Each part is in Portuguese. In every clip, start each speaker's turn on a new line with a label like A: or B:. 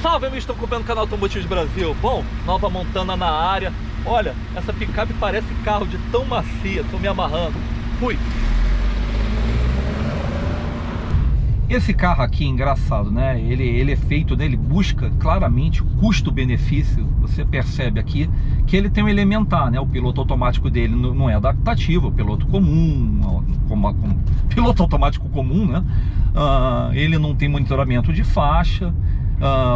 A: Salve, amigos, estão acompanhando o canal Automotivos Brasil. Bom, nova Montana na área. Olha, essa picape parece carro de tão macia. Tô me amarrando. Fui. Esse carro aqui é engraçado, né? Ele é feito, né? Ele busca claramente o custo-benefício. Você percebe aqui que ele tem um elementar, né? O piloto automático dele não é adaptativo, o piloto comum, piloto automático comum, né? Ele não tem monitoramento de faixa.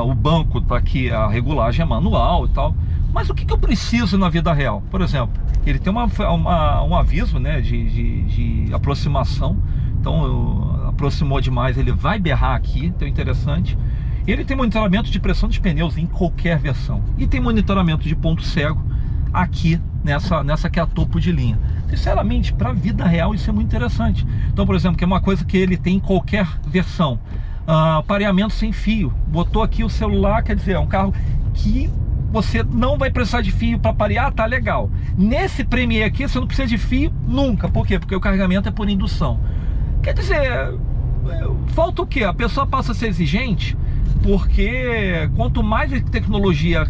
A: O banco tá aqui, a regulagem é manual e tal. Mas o que eu preciso na vida real? Por exemplo, ele tem um aviso, né? De aproximação. Então, aproximou demais, ele vai berrar aqui, então é interessante. Ele tem monitoramento de pressão dos pneus em qualquer versão. E tem monitoramento de ponto cego aqui, nessa que é a topo de linha. Sinceramente, para a vida real isso é muito interessante. Então, por exemplo, que é uma coisa que ele tem em qualquer versão. Pareamento sem fio. Botou aqui o celular, quer dizer, é um carro que você não vai precisar de fio para parear, tá legal. Nesse Premier aqui, você não precisa de fio nunca. Por quê? Porque o carregamento é por indução. Quer dizer, falta o quê? A pessoa passa a ser exigente, porque quanto mais tecnologia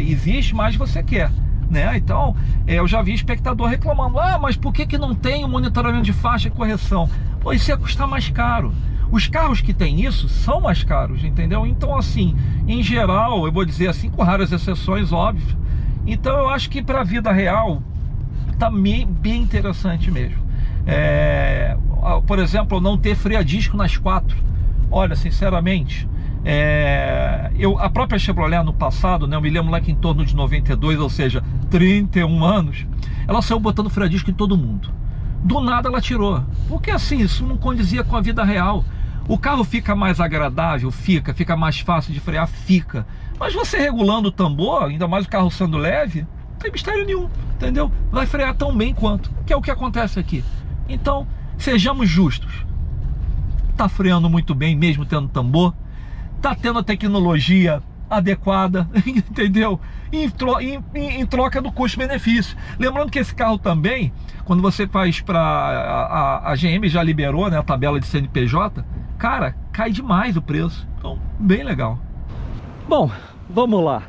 A: existe, mais você quer, né? Então, eu já vi espectador reclamando: mas por que não tem o monitoramento de faixa e correção? Pô, isso ia custar mais caro. Os carros que tem isso são mais caros, entendeu? Então, assim, em geral, eu vou dizer assim, com raras exceções, óbvio. Então, eu acho que para a vida real tá bem interessante mesmo. Por exemplo, não ter freio a disco nas quatro. Olha, sinceramente, a própria Chevrolet no passado, né, eu me lembro lá que em torno de 92, ou seja, 31 anos, ela saiu botando freio a disco em todo mundo. Do nada ela tirou, porque assim, isso não condizia com a vida real. O carro fica mais agradável, fica mais fácil de frear, fica. Mas você regulando o tambor, ainda mais o carro sendo leve, não tem mistério nenhum, entendeu? Vai frear tão bem quanto, que é o que acontece aqui. Então, sejamos justos. Tá freando muito bem mesmo tendo tambor. Tá tendo a tecnologia adequada, entendeu? Em troca do custo-benefício. Lembrando que esse carro também, quando você faz para a GM já liberou, né, a tabela de CNPJ, cara, cai demais o preço. Então, bem legal. Bom, vamos lá.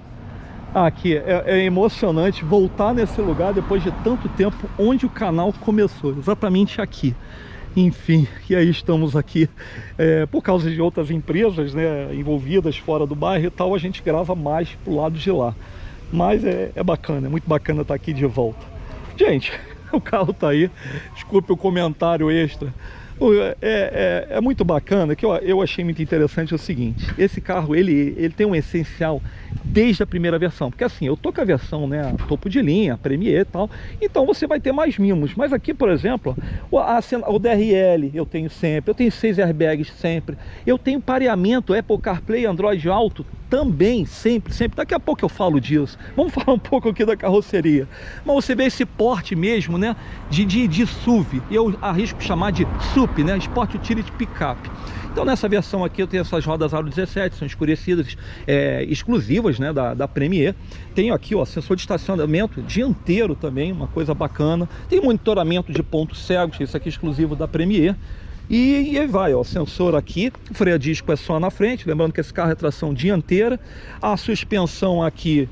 A: Aqui é emocionante voltar nesse lugar depois de tanto tempo, onde o canal começou, exatamente aqui. Enfim, e aí estamos aqui por causa de outras empresas, né, envolvidas fora do bairro e tal, a gente grava mais pro lado de lá. Mas é bacana, é muito bacana estar aqui de volta. Gente, o carro tá aí, desculpe o comentário extra. É muito bacana, que eu achei muito interessante o seguinte: esse carro ele tem um essencial desde a primeira versão, porque assim, eu tô com a versão, né, topo de linha, Premier e tal, então você vai ter mais mimos. Mas aqui, por exemplo, o DRL eu tenho sempre, eu tenho 6 airbags sempre, eu tenho pareamento Apple CarPlay, Android Auto também, sempre. Daqui a pouco eu falo disso. Vamos falar um pouco aqui da carroceria. Mas você vê esse porte mesmo, né, de SUV, eu arrisco chamar de SUP, né, Sport Utility Pickup. Então nessa versão aqui eu tenho essas rodas Aro 17, são escurecidas, exclusivas, né, da Premier. Tenho aqui, ó, sensor de estacionamento dianteiro também, uma coisa bacana. Tem monitoramento de pontos cegos, isso aqui é exclusivo da Premier. E aí vai, ó, sensor aqui, o freio a disco é só na frente, lembrando que esse carro é tração dianteira. A suspensão aqui,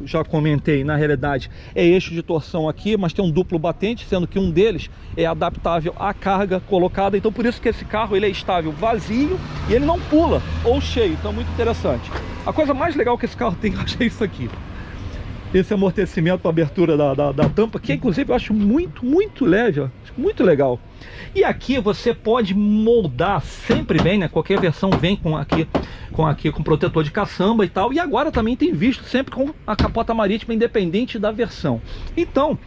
A: já comentei, na realidade é eixo de torção aqui, mas tem um duplo batente, sendo que um deles é adaptável à carga colocada. Então por isso que esse carro ele é estável vazio e ele não pula, ou cheio, então muito interessante. A coisa mais legal que esse carro tem, eu achei isso aqui. Esse amortecimento para abertura da tampa, que inclusive eu acho muito leve, ó, muito legal. E aqui você pode moldar, sempre vem, né? Qualquer versão vem com protetor de caçamba e tal. E agora também tem visto sempre com a capota marítima, independente da versão. Então,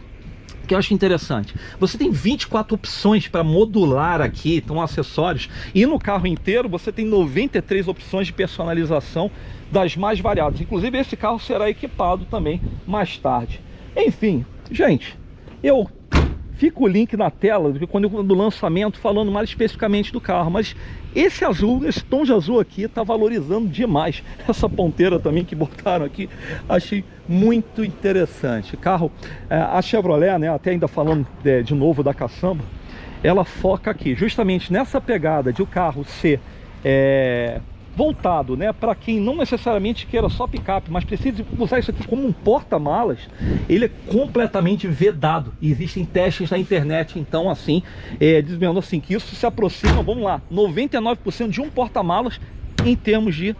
A: o que eu acho interessante, você tem 24 opções para modular aqui, então acessórios, e no carro inteiro você tem 93 opções de personalização das mais variadas. Inclusive esse carro será equipado também mais tarde. Enfim, gente, eu fico o link na tela do lançamento falando mais especificamente do carro, mas esse azul, esse tom de azul aqui tá valorizando demais. Essa ponteira também que botaram aqui, achei muito interessante. Carro, a Chevrolet, né, até ainda falando de novo da caçamba, ela foca aqui justamente nessa pegada de o carro ser voltado, né, para quem não necessariamente queira só picape, mas precisa usar isso aqui como um porta-malas. Ele é completamente vedado. Existem testes na internet, então assim, dizendo assim que isso se aproxima, vamos lá, 99% de um porta-malas em termos de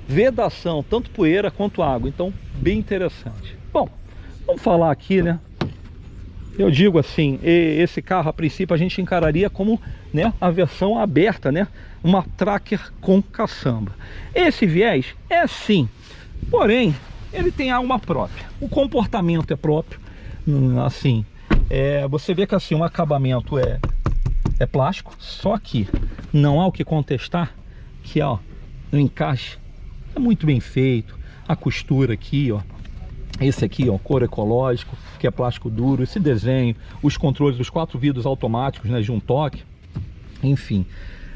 A: vedação, tanto poeira quanto água. Então, bem interessante. Bom, vamos falar aqui, né? Eu digo assim, esse carro a princípio a gente encararia como, né, a versão aberta, né, uma Tracker com caçamba. Esse viés é sim, porém ele tem alma própria, o comportamento é próprio, assim, você vê que assim o acabamento é plástico, só que não há o que contestar que, ó, o encaixe é muito bem feito, a costura aqui, ó. Esse aqui, ó, couro ecológico, que é plástico duro, esse desenho, os controles dos 4 vidros automáticos, né, de um toque, enfim.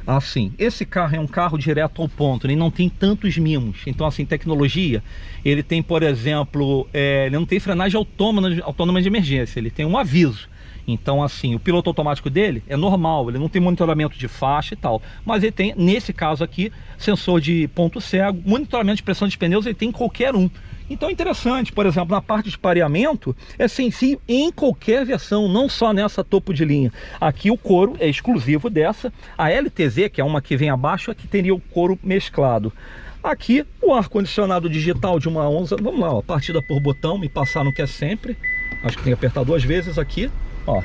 A: Assim, esse carro é um carro direto ao ponto, ele não tem tantos mimos. Então, assim, tecnologia, ele tem, por exemplo, ele não tem frenagem autônoma de emergência, ele tem um aviso. Então, assim, o piloto automático dele é normal, ele não tem monitoramento de faixa e tal. Mas ele tem, nesse caso aqui, sensor de ponto cego, monitoramento de pressão de pneus, ele tem em qualquer um. Então é interessante, por exemplo, na parte de pareamento, é sensível em qualquer versão, não só nessa topo de linha. Aqui o couro é exclusivo dessa. A LTZ, que é uma que vem abaixo, é que teria o couro mesclado. Aqui o ar-condicionado digital de uma Onza, vamos lá, ó, partida por botão, me passaram que é sempre. Acho que tem que apertar 2 vezes aqui, ó.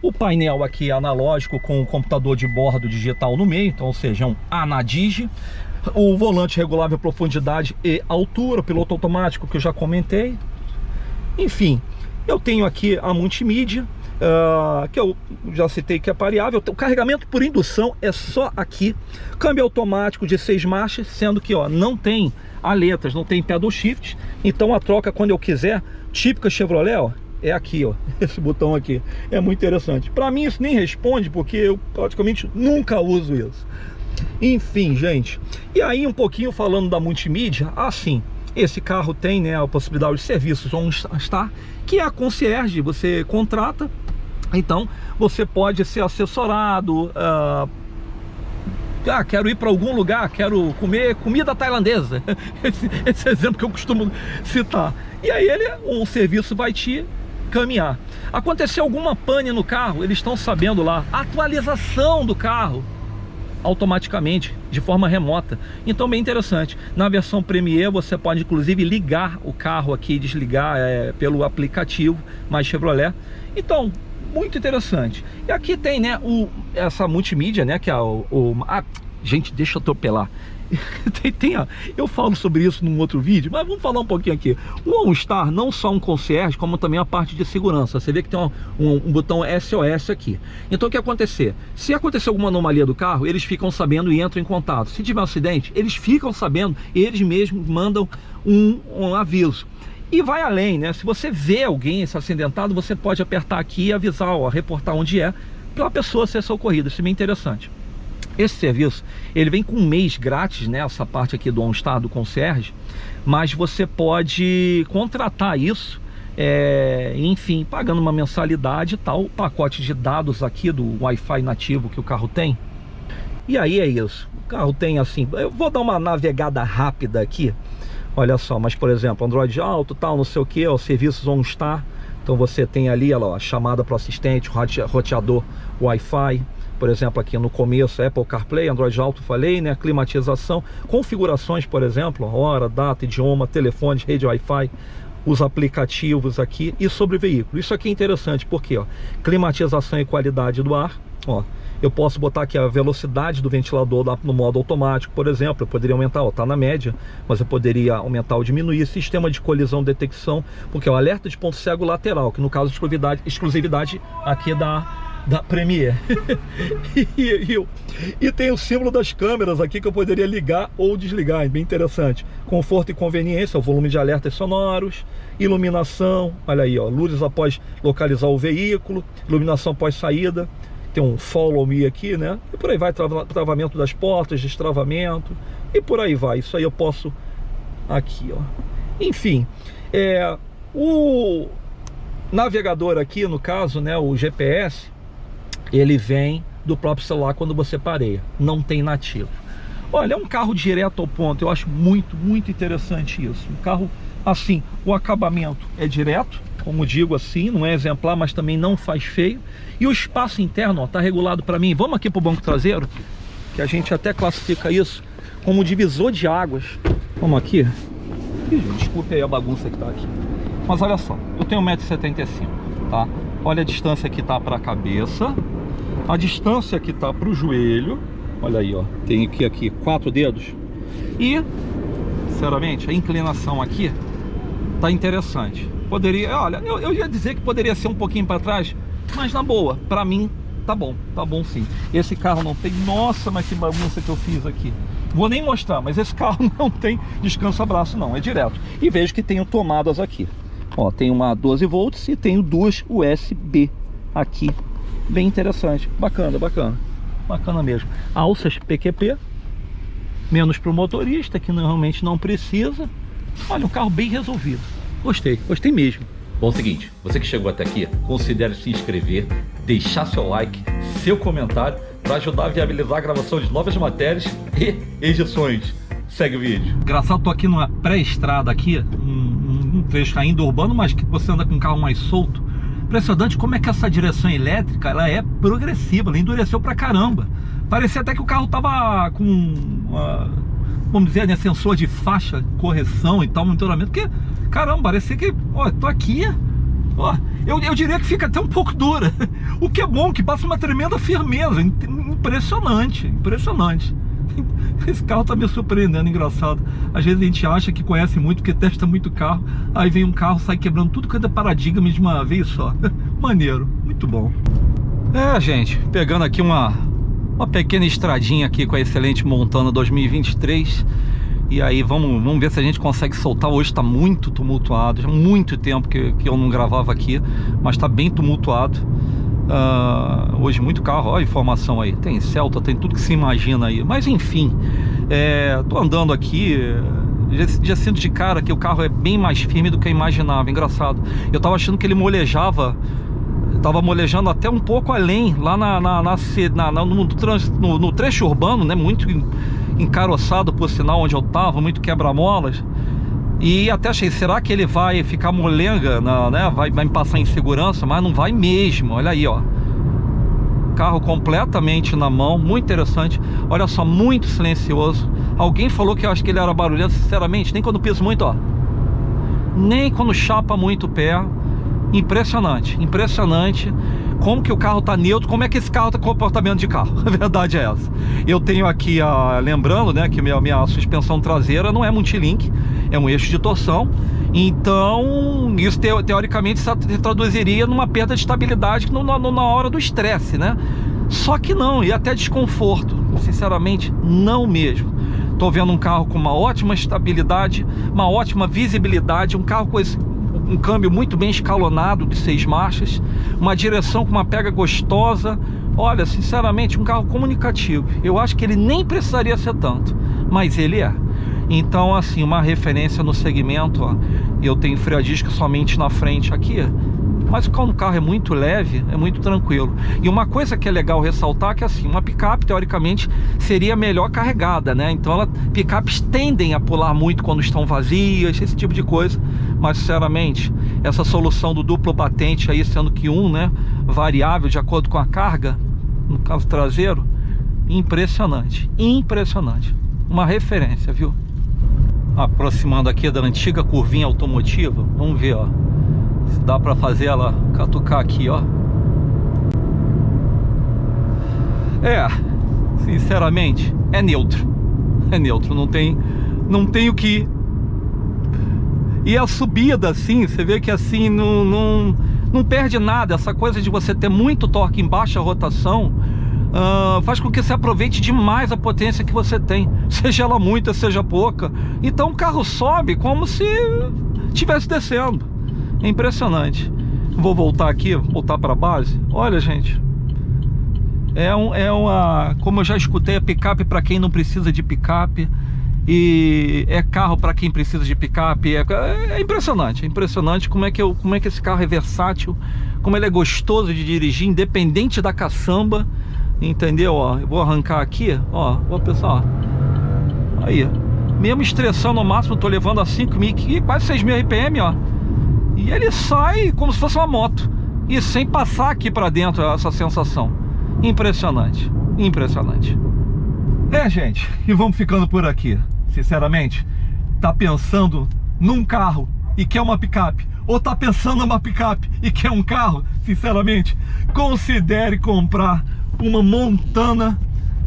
A: O painel aqui é analógico com o computador de bordo digital no meio, então, ou seja, é um Anadigi. O volante regulável profundidade e altura, piloto automático que eu já comentei. Enfim, eu tenho aqui a multimídia, que eu já citei que é pareável. O carregamento por indução é só aqui. Câmbio automático de 6 marchas, sendo que, ó, não tem aletas, não tem pedal shift. Então a troca quando eu quiser, típica Chevrolet, ó, é aqui, ó, esse botão aqui. É muito interessante. Para mim isso nem responde, porque eu praticamente nunca uso isso. Enfim, gente, e aí um pouquinho falando da multimídia, assim, esse carro tem, né, a possibilidade de serviços OnStar, que é a concierge, você contrata, então você pode ser assessorado, quero ir para algum lugar, quero comer comida tailandesa, esse exemplo que eu costumo citar, e aí um serviço vai te caminhar. Aconteceu alguma pane no carro, eles estão sabendo lá, atualização do carro, automaticamente, de forma remota. Então bem interessante. Na versão Premier você pode inclusive ligar o carro aqui, desligar pelo aplicativo mais Chevrolet. Então muito interessante. E aqui tem, né, essa multimídia, né, que é gente, deixa eu atropelar. Eu falo sobre isso num outro vídeo, mas vamos falar um pouquinho aqui. O OnStar não só um concierge, como também a parte de segurança. Você vê que tem um botão SOS aqui. Então o que acontecer? Se acontecer alguma anomalia do carro, eles ficam sabendo e entram em contato. Se tiver um acidente, eles ficam sabendo, eles mesmos mandam um aviso. E vai além, né? Se você vê alguém se acidentado, você pode apertar aqui e avisar, ó, reportar onde é, para a pessoa ser socorrida. Isso é bem interessante. Esse serviço, ele vem com um mês grátis, né? Essa parte aqui do OnStar, do concierge, mas você pode contratar isso, enfim, pagando uma mensalidade e tal, o pacote de dados aqui do Wi-Fi nativo que o carro tem. E aí é isso, o carro tem assim, eu vou dar uma navegada rápida aqui, olha só, mas por exemplo, Android Auto, tal, não sei o que, ó, serviços OnStar, então você tem ali, ó, a chamada para o assistente, roteador Wi-Fi. Por exemplo, aqui no começo, Apple CarPlay, Android Auto, falei, né? Climatização, configurações, por exemplo, hora, data, idioma, telefone, rede Wi-Fi, os aplicativos aqui e sobre veículo. Isso aqui é interessante, porque, ó, climatização e qualidade do ar, ó, eu posso botar aqui a velocidade do ventilador no modo automático, por exemplo, eu poderia aumentar, ó, tá na média, mas eu poderia aumentar ou diminuir. Sistema de colisão, detecção, porque é o alerta de ponto cego lateral, que no caso de exclusividade aqui da Premier. e tem o símbolo das câmeras aqui que eu poderia ligar ou desligar, é bem interessante. Conforto e conveniência, o volume de alertas sonoros, iluminação, olha aí, ó, luzes após localizar o veículo, iluminação após saída, tem um follow me aqui, né? E por aí vai, travamento das portas, destravamento, e por aí vai. Isso aí eu posso aqui, ó. Enfim, o navegador aqui, no caso, né, o GPS, ele vem do próprio celular quando você pareia, não tem nativo. Olha, é um carro direto ao ponto. Eu acho muito, muito interessante isso. Um carro assim, o acabamento é direto, como digo assim, não é exemplar, mas também não faz feio. E o espaço interno, ó, tá regulado para mim. Vamos aqui pro banco traseiro, que a gente até classifica isso como divisor de águas. Vamos aqui. Ih, desculpe aí a bagunça que tá aqui. Mas olha só, eu tenho 1,75 m, tá? Olha a distância que tá para a cabeça, a distância que tá para o joelho. Olha aí, ó, tem aqui 4 dedos. E, sinceramente, a inclinação aqui tá interessante. Poderia, olha, eu ia dizer que poderia ser um pouquinho para trás, mas na boa, para mim tá bom sim. Esse carro não tem, nossa, mas que bagunça que eu fiz aqui. Vou nem mostrar, mas esse carro não tem descansa-braço não, é direto. E vejo que tenho tomadas aqui. Ó, tem uma 12 volts e tenho duas USB aqui. Bem interessante, bacana mesmo. Alças PQP, menos para o motorista, que normalmente não precisa. Olha, um carro bem resolvido. Gostei mesmo.
B: Bom, seguinte, você que chegou até aqui, considere se inscrever, deixar seu like, seu comentário, para ajudar a viabilizar a gravação de novas matérias e edições. Segue o vídeo.
A: Engraçado, tô aqui numa pré-estrada aqui, um trecho ainda urbano, mas que você anda com um carro mais solto. Impressionante como é que essa direção elétrica, ela é progressiva, ela endureceu pra caramba. Parecia até que o carro tava com, vamos dizer, né, sensor de faixa, correção e tal, monitoramento, porque, caramba, parecia que, ó, tô aqui, ó, eu diria que fica até um pouco dura, o que é bom, que passa uma tremenda firmeza, impressionante. Esse carro tá me surpreendendo, engraçado. Às vezes a gente acha que conhece muito, porque testa muito carro, aí vem um carro, sai quebrando tudo quanto é paradigma de uma vez só. Maneiro, muito bom. É, gente, pegando aqui uma pequena estradinha aqui com a excelente Montana 2023. E aí vamos ver se a gente consegue soltar. Hoje tá muito tumultuado, já há muito tempo que eu não gravava aqui, mas tá bem tumultuado. Hoje muito carro, olha a informação aí, tem Celta, tem tudo que se imagina aí, mas enfim, tô andando aqui, já sinto de cara que o carro é bem mais firme do que eu imaginava. Engraçado, eu tava achando que ele molejava, tava molejando até um pouco além, lá no trecho urbano, né, muito encaroçado por sinal onde eu tava, muito quebra-molas. E até achei, será que ele vai ficar molenga, né? Vai me passar em segurança? Mas não vai mesmo, olha aí, ó. Carro completamente na mão, muito interessante. Olha só, muito silencioso. Alguém falou que eu acho que ele era barulhento, sinceramente, nem quando piso muito, ó. Nem quando chapa muito o pé. Impressionante como que o carro tá neutro, como é que esse carro tá com comportamento de carro. A verdade é essa. Eu tenho aqui, lembrando, né, que minha suspensão traseira não é multilink, é um eixo de torção. Então isso teoricamente se traduziria numa perda de estabilidade na hora do estresse, né? Só que não, e até desconforto, sinceramente não mesmo. Tô vendo um carro com uma ótima estabilidade, uma ótima visibilidade, um carro com um câmbio muito bem escalonado de 6 marchas, uma direção com uma pega gostosa. Olha, sinceramente, um carro comunicativo. Eu acho que ele nem precisaria ser tanto, mas ele é. Então, assim, uma referência no segmento, ó. Eu tenho freio a disco somente na frente aqui, mas quando o carro é muito leve, é muito tranquilo. E uma coisa que é legal ressaltar é que, assim, uma picape, teoricamente, seria melhor carregada, né? Então, picapes tendem a pular muito quando estão vazias, esse tipo de coisa. Mas, sinceramente, essa solução do duplo batente aí, sendo que né, variável de acordo com a carga, no caso traseiro, impressionante. Uma referência, viu? Aproximando aqui da antiga curvinha automotiva, vamos ver, ó. Se dá pra fazer ela catucar aqui, ó. Sinceramente, é neutro, não tem o que. E a subida, assim, você vê que assim não perde nada. Essa coisa de você ter muito torque em baixa rotação faz com que você aproveite demais a potência que você tem, seja ela muita, seja pouca. Então o carro sobe como se estivesse descendo. É impressionante. Vou voltar aqui, voltar para a base. Olha, gente, como eu já escutei, é picape para quem não precisa de picape, e é carro para quem precisa de picape. É impressionante como é que esse carro é versátil, como ele é gostoso de dirigir, independente da caçamba, entendeu? Ó, eu vou arrancar aqui, ó, pessoal, Aí, mesmo estressando ao máximo, tô levando a 5.000, quase 6.000 RPM, ó. E ele sai como se fosse uma moto. E sem passar aqui pra dentro essa sensação. Impressionante, impressionante. Gente, e vamos ficando por aqui. Sinceramente, tá pensando num carro e quer uma picape, ou tá pensando numa picape e quer um carro, sinceramente, considere comprar uma Montana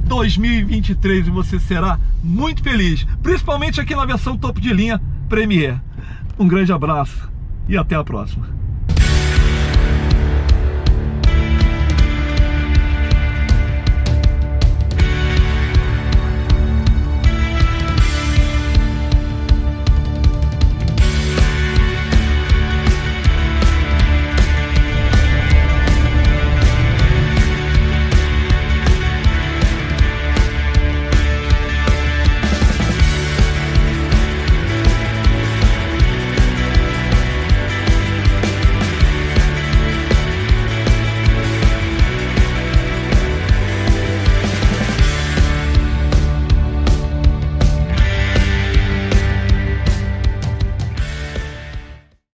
A: 2023 e você será muito feliz, principalmente aqui na versão topo de linha Premier. Um grande abraço e até a próxima.